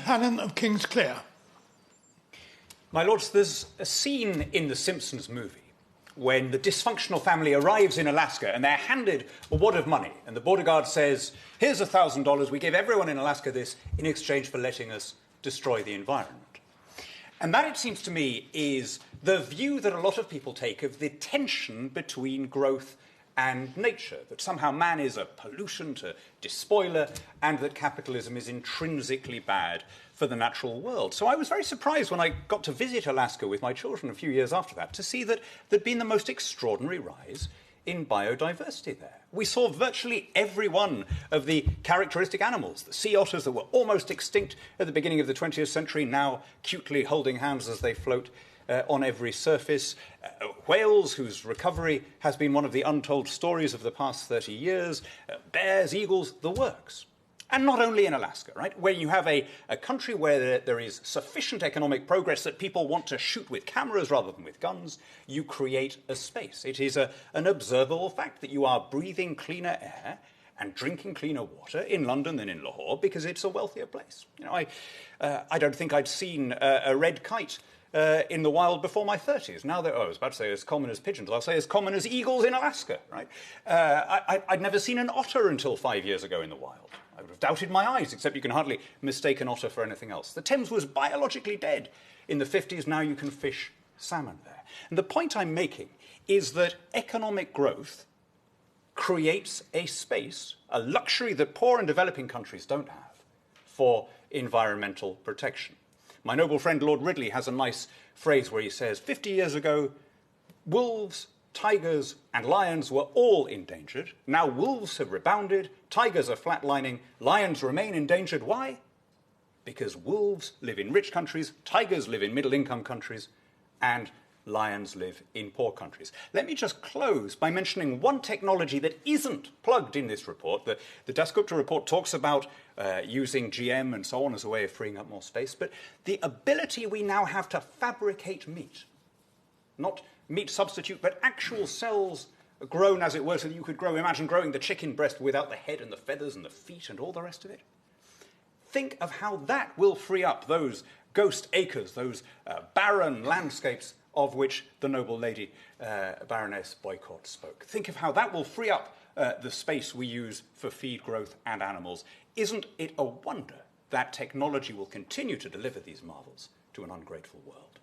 Hannon of King's Clear. My lords, there's a scene in the Simpsons movie when the dysfunctional family arrives in Alaska and they're handed a wad of money, and the border guard says, here's $1,000, we give everyone in Alaska this in exchange for letting us destroy the environment. And that, it seems to me, is the view that a lot of people take of the tension between growth and nature, that somehow man is a pollutant, a despoiler, and that capitalism is intrinsically bad for the natural world. So I was very surprised when I got to visit Alaska with my children a few years after that to see that there'd been the most extraordinary rise in biodiversity there. We saw virtually every one of the characteristic animals. The sea otters that were almost extinct at the beginning of the 20th century, now cutely holding hands as they float on every surface. Whales, whose recovery has been one of the untold stories of the past 30 years. Bears, eagles, the works. And not only in Alaska, right? Where you have a country where there is sufficient economic progress that people want to shoot with cameras rather than with guns, you create a space. It is an observable fact that you are breathing cleaner air and drinking cleaner water in London than in Lahore because it's a wealthier place. You know, I don't think I'd seen a red kite in the wild before my 30s. Now I was about to say as common as pigeons. I'll say as common as eagles in Alaska, right? I'd never seen an otter until 5 years ago in the wild. I would have doubted my eyes, except you can hardly mistake an otter for anything else. The Thames was biologically dead in the 50s. Now you can fish salmon there. And the point I'm making is that economic growth creates a space, a luxury that poor and developing countries don't have, for environmental protection. My noble friend Lord Ridley has a nice phrase where he says, 50 years ago, wolves, tigers and lions were all endangered. Now wolves have rebounded, tigers are flatlining, lions remain endangered. Why? Because wolves live in rich countries, tigers live in middle-income countries, and lions live in poor countries. Let me just close by mentioning one technology that isn't plugged in this report. The Dasgupta report talks about using GM and so on as a way of freeing up more space, but the ability we now have to fabricate meat, not meat substitute, but actual cells grown, as it were, so that you could imagine growing the chicken breast without the head and the feathers and the feet and all the rest of it. Think of how that will free up those ghost acres, those barren landscapes of which the noble lady, Baroness Boycott, spoke. Think of how that will free up the space we use for feed, growth and animals. Isn't it a wonder that technology will continue to deliver these marvels to an ungrateful world?